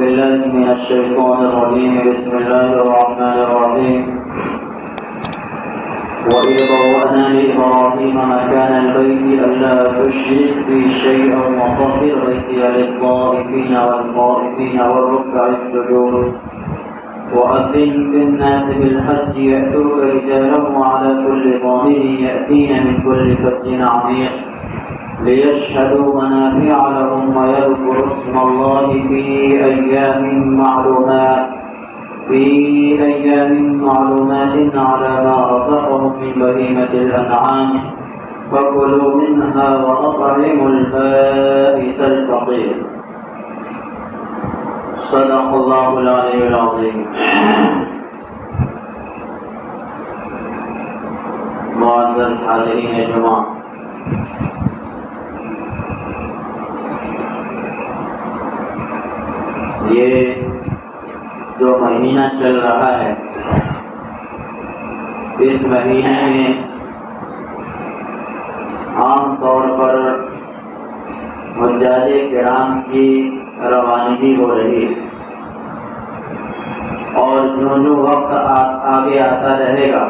بالله من الشيطان الرجيم. بسم الله الرحمن الرحيم. وإذ بوأنا لإبراهيم مكان البيت ألا تشرك بي شيئا وطهر بيتي للطائفين والقائمين والركع السجود وأذن في الناس بالحج يأتوك رجالا وعلى كل ضامر يأتين من كل فج عميق ليشهدوا منافع لهم ويذكروا اسم الله في أيام معلومات على ما رزقهم من بهيمة الأنعام فكلوا منها وأطعموا البائس الفقير. صدق الله العلي العظيم. معزز حاضرین جمعہ، یہ جو مہینہ چل رہا ہے، اس مہینے میں عام طور پر حجاج کرام کی روانگی ہو رہی ہے، اور جو وقت آگے آتا رہے گا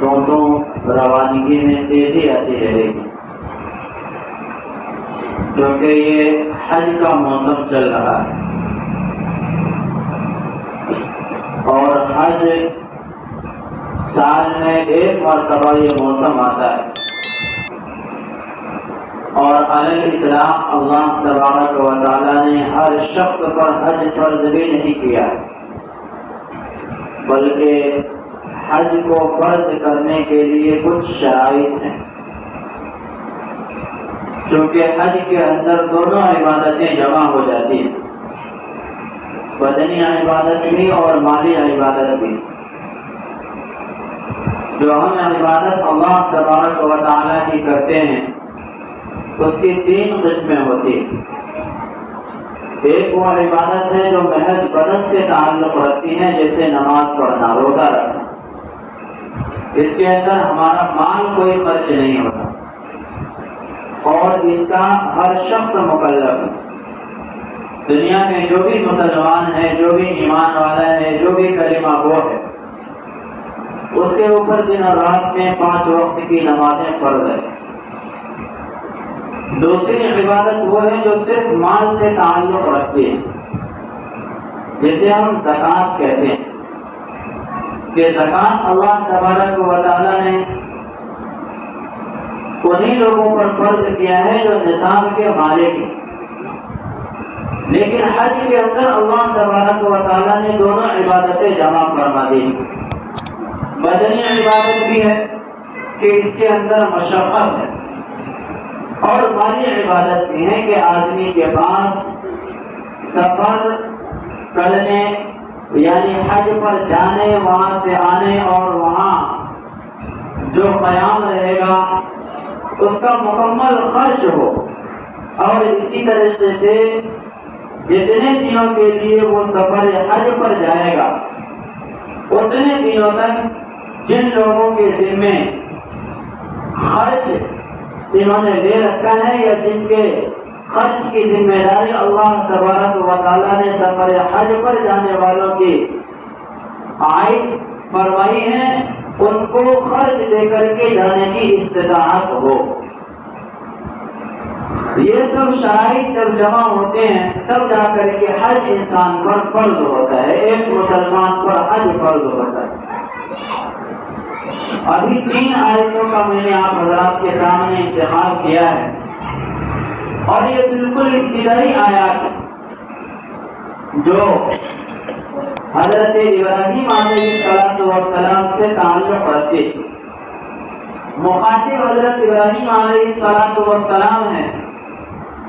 تو روانگی میں تیزی آتی رہے گی، کیونکہ یہ حج کا موسم چل رہا ہے اور حج سال میں ایک مرتبہ یہ موسم آتا ہے، اور علی الاطلاق اللہ تبارک و تعالی نے ہر شخص پر حج فرض بھی نہیں کیا، بلکہ حج کو فرض کرنے کے لیے کچھ شرائط ہیں، چونکہ حج کے اندر دونوں عبادتیں جمع ہو جاتی ہیں، بدنی عبادت بھی اور مالی عبادت بھی۔ جو ہم عبادت اللہ تبارک و تعالیٰ کی کرتے ہیں اس کی تین قسمیں ہوتی ہیں۔ ایک وہ عبادت ہے جو محض بدن سے تعلق رکھتی ہیں، جیسے نماز پڑھنا، روزہ رکھنا، اس کے اندر ہمارا مال کوئی خرچ نہیں ہوتا اور اس کا ہر شخص مکلف ہے۔ دنیا میں جو بھی مسلمان ہے، جو بھی ایمان والا ہے، جو بھی کلمہ گو ہے، اس کے اوپر دن اور رات میں 5 وقت کی نمازیں فرض ہے۔ دوسری عبادت وہ ہے جو صرف مال سے تعلق رکھتی ہے، جسے ہم زکوٰۃ کہتے ہیں، کہ زکوٰۃ اللہ تبارک و تعالیٰ نے انہیں لوگوں پر فرض کیا ہے جو نصاب کے مالک ہیں، لیکن حج کے اندر اللہ تبارک و تعالیٰ نے دونوں عبادتیں جمع فرما دی۔ بدنی عبادت بھی ہے کہ اس کے اندر مشقت ہے، اور مالی عبادت بھی ہے کہ آدمی کے پاس سفر کرنے یعنی حج پر جانے، وہاں سے آنے اور وہاں جو قیام رہے گا اس کا مکمل خرچ ہو، اور اسی طریقے سے جتنے دنوں کے لیے وہ سفر حج پر جائے گا اتنے دنوں تک جن لوگوں کے ذمے خرچ انہوں نے لے رکھا ہے یا جن کے خرچ کی ذمہ داری اللہ تبارک و تعالیٰ نے سفر حج پر جانے والوں کی عائد فرمائی ہے، ان کو خرچ دے کر کے جانے کی استطاعت ہو۔ یہ سب شرائط جب جمع ہوتے ہیں تب جا کر کے حج انسان پر فرض ہوتا ہے، ایک مسلمان پر حج فرض ہوتا ہے۔ ابھی 3 آیتوں کا میں نے آپ حضرات کے سامنے انتخاب کیا ہے، اور یہ بالکل ابتدائی آیات ہے جو حضرت ابراہیم علیہ السلام سے تعلق رکھتے، مخاطب حضرت ابراہیم علیہ السلام ہے،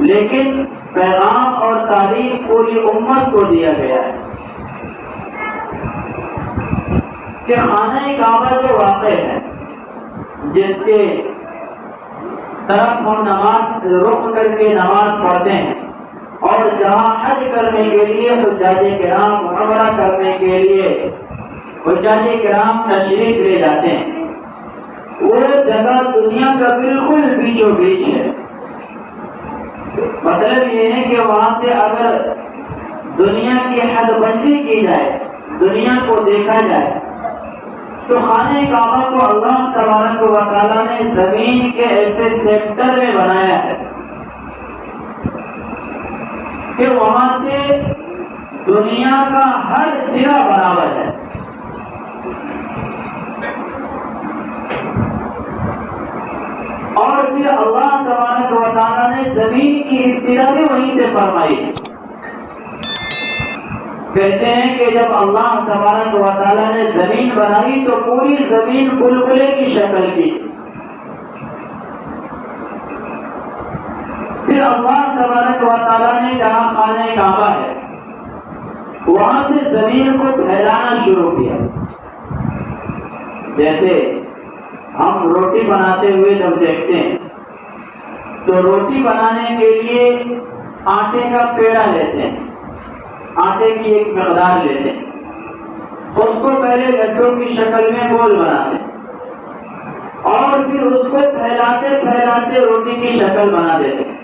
لیکن پیغام اور تعلیم پوری امت کو دیا گیا ہے کہ خانہ کعبہ جو واقع ہے، جس کے طرف ہم نماز رخ کر کے نماز پڑھتے ہیں، اور جہاں حج کرنے کے لیے حجاج کرام، عمرہ کرنے کے لیے حجاج کرام تشریف لے جاتے ہیں، وہ جگہ دنیا کا بالکل بیچوں بیچ ہے۔ مطلب یہ ہے کہ وہاں سے اگر کی حد بندی کی جائے، دنیا کو دیکھا جائے، تو خانہ کعبہ کو اللہ تبارک و تعالیٰ نے زمین کے ایسے سیکٹر میں بنایا ہے کہ وہاں سے دنیا کا ہر سرا برابر ہے۔ اور پھر اللہ تبارک و تعالیٰ نے زمین کی ابتدا بھی وہیں سے فرمائی۔ کہتے ہیں کہ جب اللہ تبارک و تعالیٰ نے زمین بنائی تو پوری زمین بلبلے کی شکل کی، پھر اللہ تبارک و تعالیٰ نے جہاں خانہ کعبہ ہے وہاں سے زمین کو پھیلانا شروع کیا۔ جیسے ہم روٹی بناتے ہوئے جب دیکھتے ہیں تو روٹی بنانے کے لیے آٹے کا پیڑا لیتے ہیں، آٹے کی ایک مقدار لیتے ہیں، اس کو پہلے لڈو کی شکل میں گول بناتے ہیں اور پھر اس کو پھیلاتے پھیلاتے روٹی کی شکل بنا دیتے ہیں۔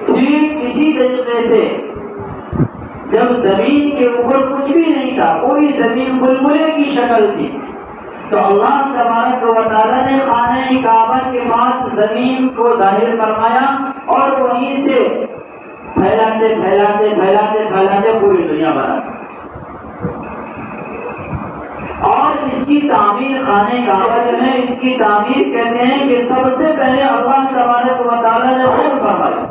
ٹھیک اسی طریقے سے جب زمین کے اوپر کچھ بھی نہیں تھا، پوری زمین بلبلے کی شکل تھی، تو اللہ تبارک و تعالیٰ نے خانہ کعبہ کے پاس زمین کو ظاہر فرمایا اور وہیں سے پھیلاتے پھیلاتے پھیلاتے پھیلاتے پوری دنیا بنا۔ اور اس کی تعمیر خانہ کعبہ جو ہے، اس کی تعمیر کہتے ہیں کہ سب سے پہلے اللہ تبارک و تعالیٰ نے خود فرمایا۔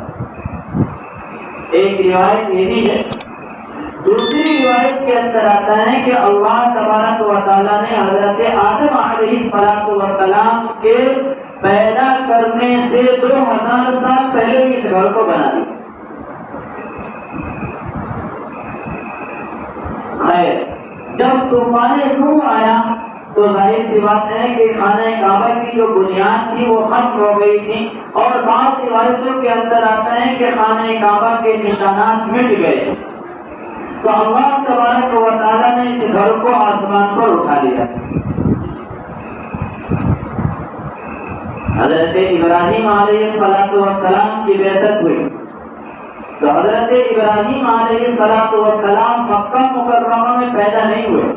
ایک روایت یہ بھی ہے، دوسری روایت کے اندر آتا ہے کہ اللہ تبارک و تعالیٰ نے حضرت آدم علیہ السلام کے پیدا کرنے سے 2000 سال پہلے اس گھر کو بنا دیا۔ خیر، جب طوفان نوح آیا تو ظاہر سی بات ہے کہ خانہ کعبہ کی جو بنیاد تھی وہ ختم ہو گئی تھی، اور بعض روایتوں کے اندر آتا ہے کہ خانہ کعبہ کے نشانات مٹ گئے، تو اللہ تبارک و تعالیٰ نے اس گھر کو آسمان پر اٹھا لیا۔ حضرت ابراہیم علیہ السلام کی بعثت ہوئی تو حضرت ابراہیم علیہ السلام مکہ مکرمہ میں پیدا نہیں ہوئے۔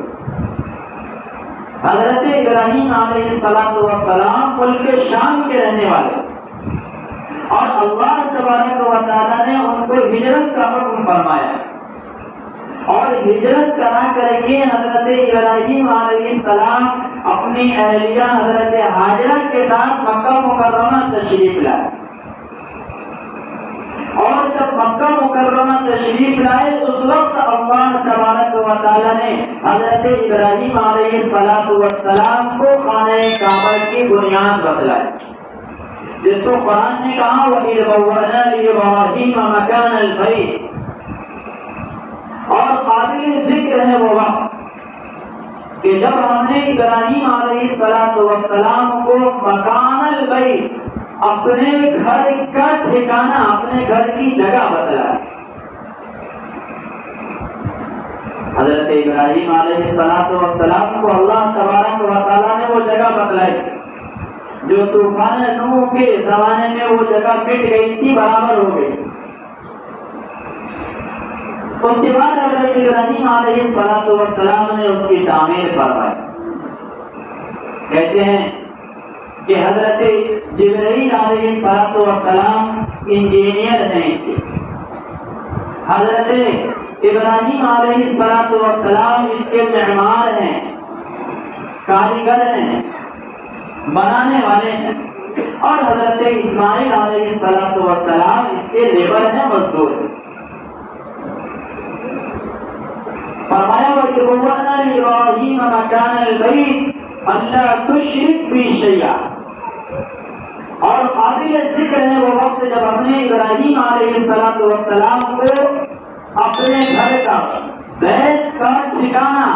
حضرت ابراہیم علیہ السلام ملک شام کے رہنے والے، اور اللہ تبارک و تعالیٰ نے ان کو ہجرت کا حکم فرمایا، اور ہجرت کرا کر کے حضرت ابراہیم علیہ السلام اپنی اہلیہ حضرت ہاجرہ کے ساتھ مکہ مکرمہ تشریف لائے، اور جب مکہ مکرمہ تشریف لائے اس وقت اللہ تبارک و تعالیٰ نے حضرت ابراہیم علیہ السلام کو خانہ کعبہ کی بنیاد بتلائی، جس کو قرآن نے کہا وَإِذْ بَوَّأْنَا لِإِبْرَاهِيمَ مَكَانَ الْبَيْتِ، اور قابل ذکر ہے وہ وقت کہ جب ہم نے ابراہیم علیہ السلام کو مکان البیت، اپنے گھر کا ٹھکانہ، اپنے گھر کی جگہ بتلایا۔ حضرت ابراہیم علیہ السلام کو اللہ تبارک و تعالیٰ نے وہ جگہ بتلائی جو طوفان نوح کے زمانے میں وہ جگہ مٹ گئی تھی، برابر ہو گئی۔ اس کے بعد حضرت ابراہیم علیہ السلام نے اس کی تعمیر فرمائی۔ کہتے ہیں کہ حضرت جبرائیل علیہ السلام انجینئر ہیں اس کے، حضرت ابراہیم علیہ السلام اس کے معمار ہیں، کاریگر ہیں، بنانے والے ہیں، اور حضرت اسماعیل علیہ السلام اس کے لیبر ہیں، مزدور ہیں۔ فرمایا وَإِبْوَأْنَا لِإِبْرَاهِيمَ مَكَانَ الْبَيْتِ أَلَّا تُشْرِكْ بِي شَيْئًا، اور قابل ذکر ہے وہ وقت جب اپنے ابراہیم علیہ السلام کو اپنے گھر کا، بیت کا ٹھکانہ،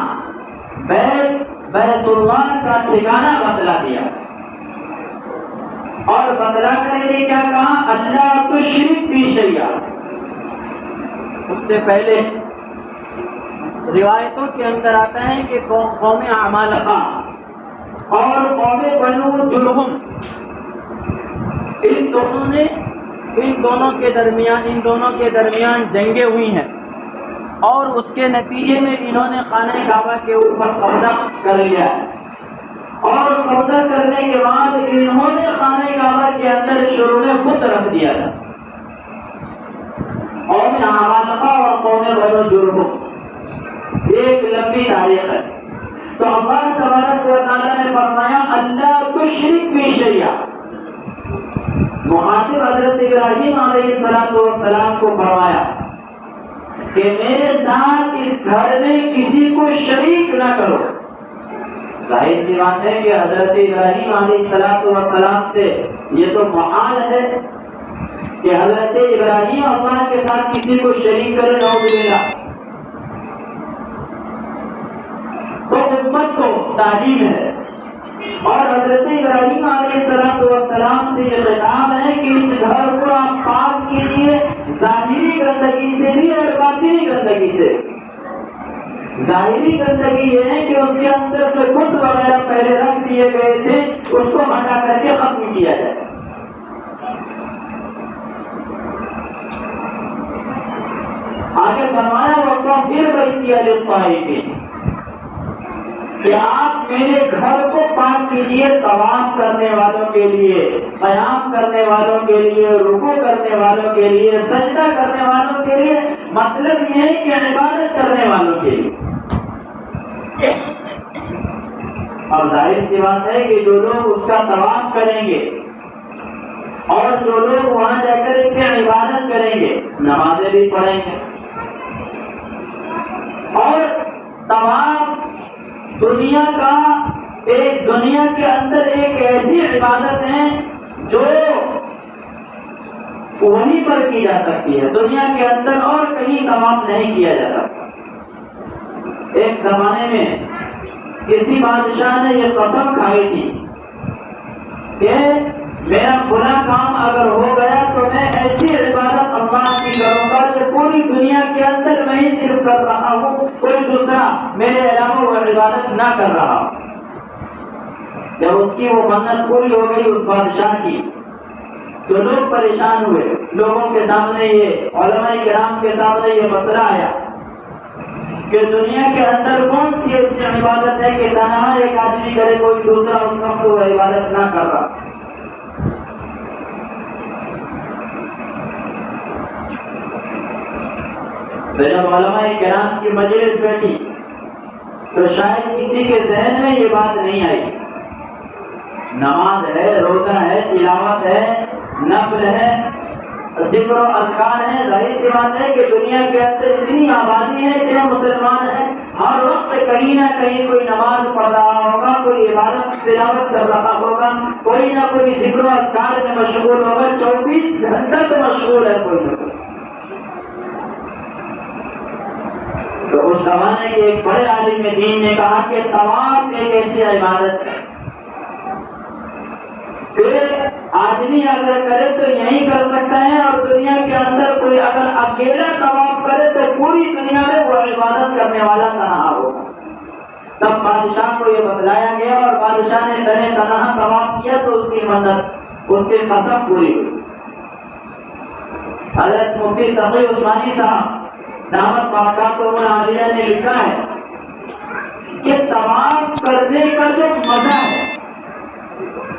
بیت اللہ کا ٹھکانہ بتلا دیا، اور بتلا کر کے کیا کہا اللہ تشرک بی شیئا۔ اس سے پہلے روایتوں کے اندر آتا ہے کہ قوم عمالقہ اور قوم بنو جرہم، ان دونوں کے درمیان جنگیں ہوئی ہیں، اور اس کے نتیجے میں انہوں نے خانہ کعبہ کے اوپر قبضہ کر لیا، اور قبضہ کرنے کے بعد انہوں نے خانہ کعبہ کے اندر شروع میں بت رکھ دیا تھا۔ قوم عمالقہ اور قوم بنو جرہم ایک لمبی تاریخ ہے۔ تو اللہ تبارک و تعالیٰ نے فرمایا اللہ تشرک بی شیئا، مخاطب حضرت ابراہیم علیہ السلام کو فرمایا کہ میرے ساتھ اس گھر میں کسی کو شریک نہ کرو۔ ظاہر سی بات ہے کہ حضرت ابراہیم علیہ السلام سے یہ تو محال ہے کہ حضرت ابراہیم اللہ کے ساتھ کسی کو شریک کرے، نعوذ باللہ۔ تو امت کو تعلیم ہے، اور حضرت ابراہیم علیہ السلام سے یہ خطاب ہے کہ اس گھر کو آپ پاک کیجیے ظاہری گندگی سے بھی اور باطنی گندگی سے۔ ظاہری گندگی یہ ہے کہ اس کے اندر جو بت وغیرہ پہلے رکھ دیے گئے تھے اس کو ہٹا کر کے ختم کیا جائے۔ آگے فرمایا وَطَهِّرْ بَيْتِيَ لِلطَّائِفِينَ، کہ آپ میرے گھر کو پاک کیجیے طواف کرنے والوں کے لیے، قیام کرنے والوں کے لیے، رکوع کرنے والوں کے لیے، سجدہ کرنے والوں کے لیے، مطلب یہ ہے کہ عبادت کرنے والوں کے لیے۔ اور ظاہر سی بات ہے کہ جو لوگ اس کا طواف کریں گے اور جو لوگ وہاں جا کر کے عبادت کریں گے، نمازیں بھی پڑھیں گے، اور طواف دنیا کے اندر ایک ایسی عبادت ہے جو وہیں پر کی جا سکتی ہے، دنیا کے اندر اور کہیں طواف نہیں کیا جا سکتا۔ ایک زمانے میں کسی بادشاہ نے یہ قسم کھائی تھی کہ میرا بھلا کام اگر ہو گیا تو میں ایسی عبادت اللہ کی کروں گا کہ پوری دنیا کے اندر میں ہی صرف کر رہا ہوں، کوئی دوسرا میرے علاوہ وہ عبادت نہ کر رہا ہوں۔ جب اس کی وہ منت پوری ہو گئی اس بادشاہ کی، تو لوگ پریشان ہوئے، لوگوں کے سامنے یہ علماء کرام کے سامنے یہ مسئلہ آیا کہ دنیا کے اندر کون سی ایسی عبادت ہے کہ تنہا ایک آدمی کرے، کوئی دوسرا اس وقت وہ عبادت نہ کر رہا۔ تو جب علماء کرام کی مجلس بیٹھی تو شاید کسی کے ذہن میں یہ بات نہیں آئی، نماز ہے، روزہ ہے، تلاوت ہے، نفل ہے، ذکر و اذکار ہے، ظاہر سی بات ہے کہ دنیا کے اندر اتنی آبادی ہے، اتنے مسلمان ہیں، ہر وقت کہیں نہ کہیں کوئی نماز پڑھ رہا ہوگا، کوئی عبادت تلاوت کر رہا ہوگا، کوئی نہ کوئی ذکر و اذکار میں مشغول ہوگا، 24 گھنٹہ تو مشغول ہے کوئی نہ کوئی۔ تو اس زمانے کے ایک بڑے عالم دین نے کہا کہ طواف ایک ایسی عبادت ہے کہ آدمی اگر کرے تو یہی کر سکتا ہے، اور دنیا کے اندر کوئی اگر اکیلا طواف کرے تو پوری دنیا میں وہ عبادت کرنے والا تنہا ہوگا۔ تب بادشاہ کو یہ بتلایا گیا اور بادشاہ نے تنہا طواف کیا تو اس کی مدد، اس کی قسم پوری ہوئی۔ حضرت مفتی تقی عثمانی صاحب دعوت برکاتہ عالیہ نے لکھا ہے کہ طواف کرنے کا جو مزہ ہے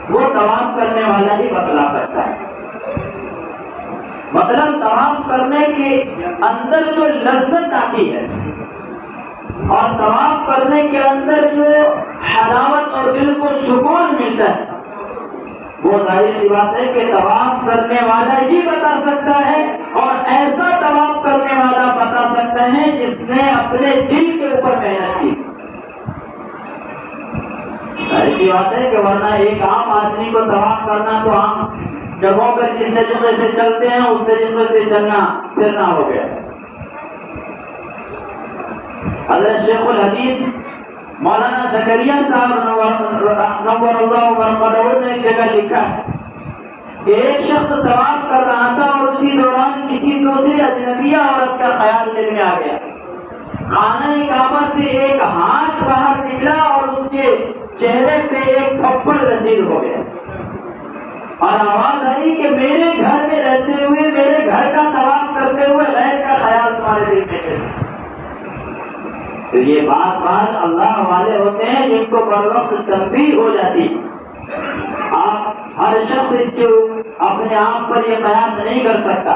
وہ طواف کرنے والا ہی بتلا سکتا ہے۔ مطلب طواف کرنے کے اندر جو لذت آتی ہے اور طواف کرنے کے اندر جو حلاوت اور دل کو سکون ملتا ہے، وہ ظاہر سی بات ہے کہ طواف کرنے والا ہی بتا سکتا ہے، اور ایسا طواف کرنے والا بتا سکتا ہے جس نے اپنے دل کے اوپر محنت کی۔ ظاہر سی بات ہے کہ ورنہ ایک عام آدمی کو طواف کرنا تو عام جگہوں پر جس طریقے سے چلتے ہیں اس طریقے سے چلنا پھرنا ہو گیا۔ حضرت شیخ الحدیث مولانا زکریا صاحب نور اللہ مرقدہ نے ایک جگہ لکھا ہے کہ ایک شخص طواف کر رہا تھا اور اسی دوران کسی دوسری اجنبیہ عورت کا خیال دل میں آ گیا۔ خانہ کعبہ سے ایک ہاتھ باہر نکلا اور اس کے چہرے پہ ایک تھپڑ رسید ہو گیا، اور آواز آئی کہ میرے گھر میں رہتے ہوئے، میرے گھر کا طواف کرتے ہوئے غیر کا خیال تمہارے دل میں کیسے؟ تو یہ بات اللہ والے ہوتے ہیں جن کو بر وقت تنبیہ ہو جاتی. آپ ہر شخص اس کے اپنے آپ پر یہ قیاس نہیں کر سکتا.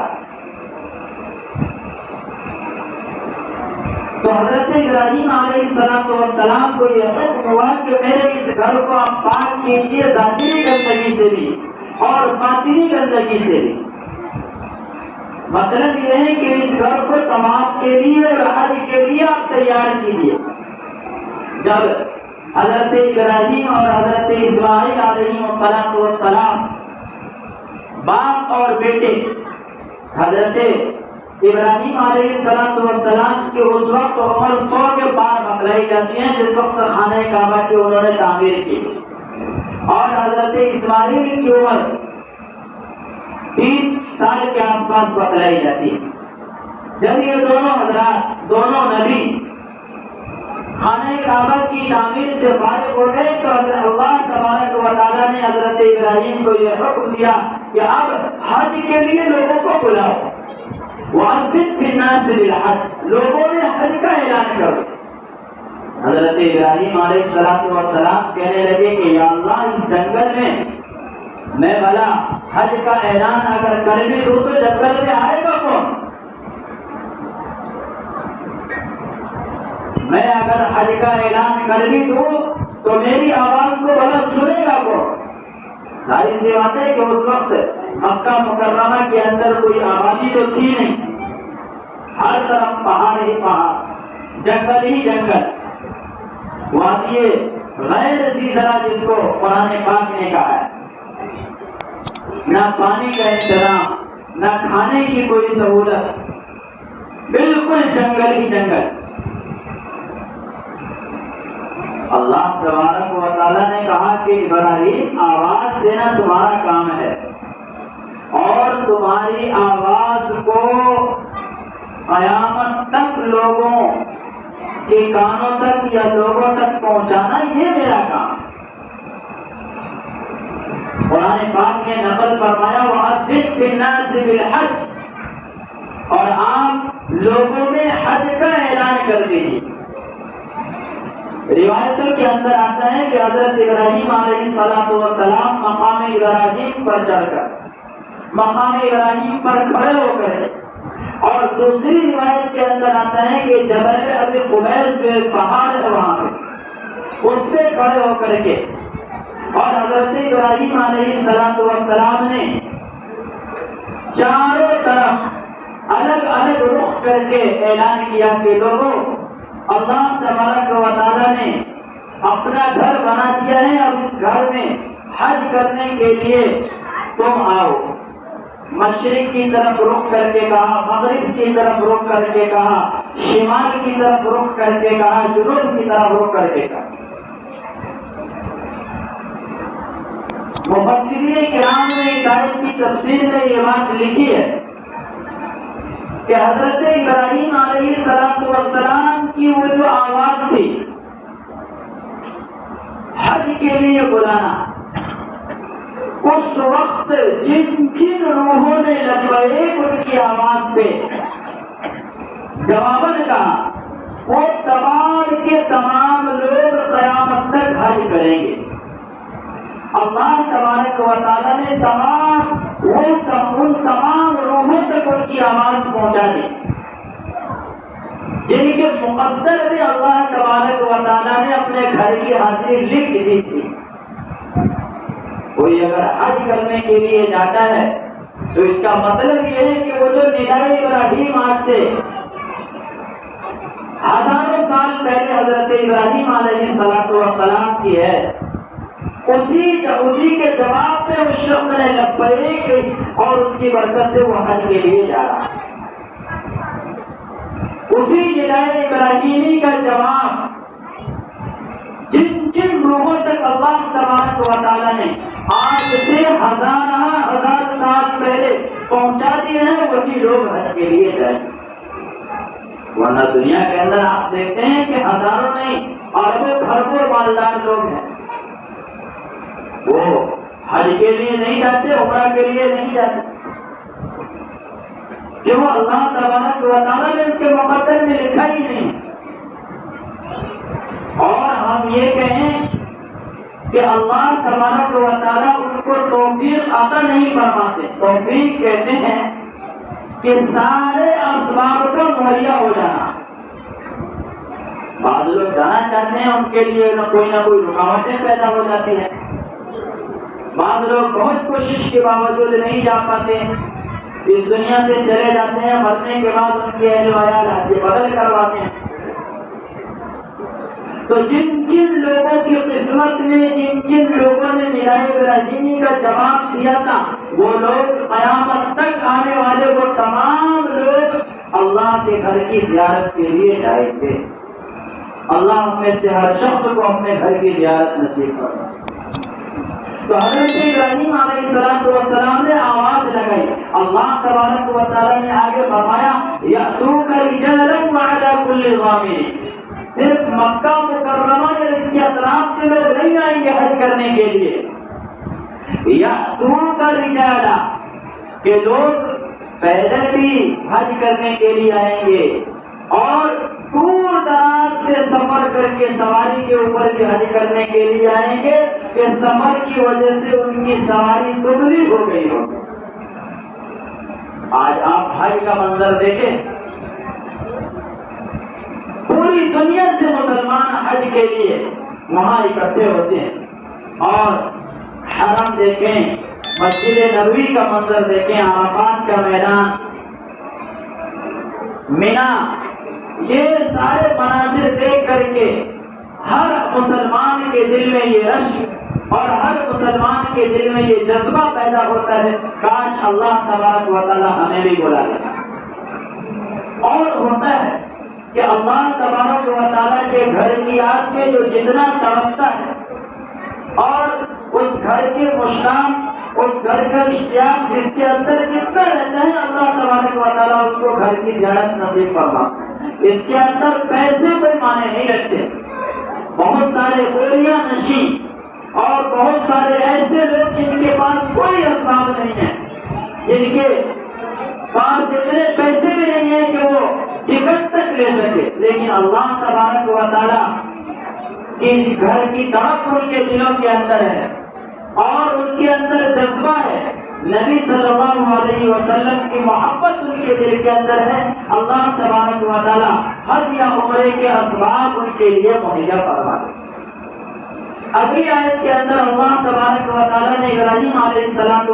تو حضرت ابراہیم علیہ السلام کو یہ حکم ہوا کہ میرے اس گھر کو آپ پاک کیجیے ظاہری گندگی سے بھی اور باطنی گندگی سے بھی. مطلب یہ ہے کہ اس گھر کو طواف کے لیے اور حج کے لیے آپ تیار کیجیے. جب حضرت ابراہیم اور حضرت اسماعیل علیہ السلام باپ اور بیٹے حضرت ابراہیم علیہ السلام کی اس وقت عمر 100 کے پار بتلائی جاتی ہیں جس وقت خانہ کعبہ کی انہوں نے تعمیر کی, اور حضرت اسماعیل کی عمر 30 سال کے آس پاس بتلائی جاتی ہے. جب یہ دونوں حضرات دونوں نبی خانہ کعبہ کی تعمیر سے فارغ ہو گئے تو اللہ تبارک و تعالیٰ نے حضرت ابراہیم کو یہ حکم دیا کہ اب حج کے لیے لوگوں کو بلاؤ. وَأَذِّن فِي النَّاسِ بِالْحَجِّ, لوگوں نے حج کا اعلان کرو. حضرت ابراہیم علیہ السلام کہنے لگے کہ یا اللہ اس جنگل میں بھلا حج کا اعلان اگر کر بھی دوں تو جنگل میں آئے گا کون؟ میں اگر حج کا اعلان کر بھی دوں تو میری آواز کو بھلا سنے گا کون؟ ظاہر سی بات ہے کہ اس وقت مکہ مکرمہ کے اندر کوئی آبادی تو تھی نہیں, ہر طرف پہاڑ ہی پہاڑ, جنگل ہی جنگل. وادی غیر سیزرا جس کو قرآن پاک نے کہا ہے, نہ پانی کا انتظام نہ کھانے کی کوئی سہولت, بالکل جنگل ہی جنگل. اللہ تبارک و تعالیٰ نے کہا کہ ابراہیم آواز دینا تمہارا کام ہے, اور تمہاری آواز کو قیامت تک لوگوں کے کانوں تک یا لوگوں تک پہنچانا یہ میرا کام. قرآن پاک نے نقل فرمایا وَأَذِّن فِي النَّاسِ بِالْحَجِّ, اور آپ لوگوں میں حج کا اعلان کر دیجیے. روایتوں کے اندر آتا ہے کہ حضرت ابراہیم علیہ السلام مقام ابراہیم پر چڑھ کر مقام ابراہیم پر کھڑے ہو کر, اور دوسری روایت کے اندر آتا ہے کہ جبل ابی قبیس جو ایک پہاڑ ہے وہاں پہ اس پہ کھڑے ہو کر کے, اور حضرت ابراہیم علیہ السلام نے چاروں طرف الگ الگ رخ کر کے اعلان کیا کہ لوگوں اللہ تبارک و تعالیٰ نے اپنا گھر بنا دیا ہے, اور اس گھر میں حج کرنے کے لیے تم آؤ. مشرق کی طرف رخ کر کے کہا, مغرب کی طرف رخ کر کے کہا, شمال کی طرف رخ کر کے کہا, جنوب کی طرف رخ کر کے کہا. مفسرین کرام نے اس آیت کی تفسیر میں یہ بات لکھی ہے کہ حضرت ابراہیم علیہ السلام کی وہ جو آواز تھی حج کے لیے بلانا, اس وقت جن روحوں نے لبیک ان کی آواز پہ جواباً کہا, وہ تمام کے تمام لوگ قیامت تک حج کریں گے. اللہ تبارک و تعالیٰ نے ان تمام روحوں تک ان کی آواز پہنچا دی جن کے مقدر میں اللہ تبارک و تعالیٰ نے اپنے گھر کی حاضری لکھ دی تھی. کوئی اگر حج کرنے کے لیے جاتا ہے تو اس کا مطلب یہ ہے کہ وہ جو ندائے ابراہیم آج سے ہزاروں سال پہلے حضرت ابراہیم علیہ السلام کی ہے, اسی کے جواب میں اس شخص نے لبیک اور اس کی برکت سے وہ حج کے لیے جا رہا ہے. اسی ندائے ابراہیمی کا جواب جن لوگوں تک اللہ تبارک و تعالیٰ نے آج سے ہزار سال پہلے پہنچا دیے ہیں, وہی لوگ حج کے لیے جائیں. ورنہ دنیا کے اندر آپ دیکھتے ہیں کہ ہزاروں نہیں اربوں خربوں مالدار لوگ ہیں, وہ حج کے لیے نہیں جاتے, عمرہ کے لیے نہیں جاتے, کہ وہ اللہ تبارک و تعالیٰ نے ان کے مقدر میں لکھا ہی نہیں. یہ کہیں کہ اللہ تبارک و تعالیٰ ان کو توفیق عطا نہیں فرماتے. توفیق کہتے ہیں کہ سارے اسباب کا مہیا ہو جانا. بعض لوگ جانا چاہتے ہیں، ان کے لیے نہ کوئی رکاوٹیں پیدا ہو جاتی ہیں. بعض لوگ بہت کوشش کے باوجود نہیں جا پاتے، اس دنیا سے چلے جاتے ہیں. مرنے کے بعد ان کے اہل ویال حج بدل کرواتے ہیں. تو جن لوگوں کی قسمت میں جن لوگوں نے ندائے ابراہیمی کا جواب دیا تھا، وہ لوگ قیامت تک آنے والے وہ تمام لوگ اللہ کے گھر کی زیارت کے لیے جائیں گے. اللہ ہم میں سے ہر شخص کو اپنے گھر کی زیارت نصیب کرے. تو حضرت ابراہیم علیہ السلام نے آواز لگائی. اللہ تبارک و تعالیٰ نے آگے فرمایا یأتوک رجالا وعلی کل ضامر. صرف مکہ مکرمہ یا اس کے اطراف سے لوگ نہیں آئیں گے حج کرنے کے لیے. یأتوک رجالا کہ لوگ پیدل بھی حج کرنے کے لیے آئیں گے، اور دور دراز سے سفر کر کے سواری کے اوپر بھی حج کرنے کے لیے آئیں گے کہ سفر کی وجہ سے ان کی سواری دبلی ہو گئی ہو. آج آپ حج کا منظر دیکھیں، پوری دنیا سے مسلمان حج کے لیے وہاں اکٹھے ہوتے ہیں. اور حرم دیکھیں، مسجد نبوی کا منظر دیکھیں، عرفات کا میدان، مینا، یہ سارے مناظر دیکھ کر کے ہر مسلمان کے دل میں یہ رشک اور ہر مسلمان کے دل میں یہ جذبہ پیدا ہوتا ہے کاش اللہ تبارک و تعالی ہمیں بھی بلا لے. اور ہوتا ہے کہ اللہ تبارک و تعالی کے گھر کی یاد میں جو جتنا تڑپتا ہے اور اس گھر کے مشتاق، اس گھر کا اشتیاق جس کے اندر کتنا رہتا ہے، اللہ تبارک و تعالیٰ اس کو گھر کی زیارت نصیب فرما. اس کے اندر پیسے کوئی معنی نہیں رکھتے. بہت سارے اولیاء نشین اور بہت سارے ایسے لوگ جن کے پاس کوئی اسباب نہیں ہے، جن کے پاس اتنے پیسے بھی نہیں ہیں کہ وہ ٹکٹ تک لے سکے، لیکن اللہ تبارک و تعالیٰ کی گھر کی تڑپ ان کے دلوں کے اندر ہے اور ان کے اندر جذبہ ہے. نبی صلی اللہ علیہ وسلم کی محبت ان کے دل کے اندر ہے. اللہ تبارک و تعالیٰ حج یا عمرے کے اسباب ان کے لیے مہیا فرما دے. اگلی آیت کے اندر اللہ تبارک و تعالیٰ نے ابراہیم علیہ السلام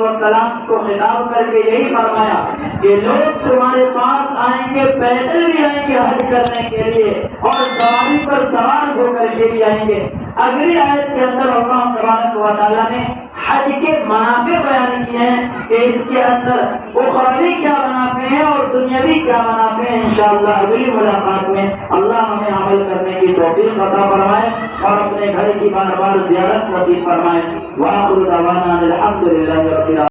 کو خطاب کر کے یہی فرمایا کہ لوگ تمہارے پاس آئیں گے، پیدل بھی آئیں گے حج کرنے کے لیے اور سواری پر سوار ہو کر کے بھی آئیں گے. اگلی آیت کے اندر اللہ تبارک و تعالیٰ نے حج کے منافع بیان کیے ہیں کہ اس کے اندر اخروی کیا منافع ہیں اور دنیاوی کیا منافع ہیں. انشاءاللہ اگلی ملاقات میں اللہ ہمیں عمل کرنے کی توفیق عطا فرمائے اور اپنے گھر کی بار بار زیارت نصیب فرمائے. وآخر دعوانا الحمدللہ رب العالمین.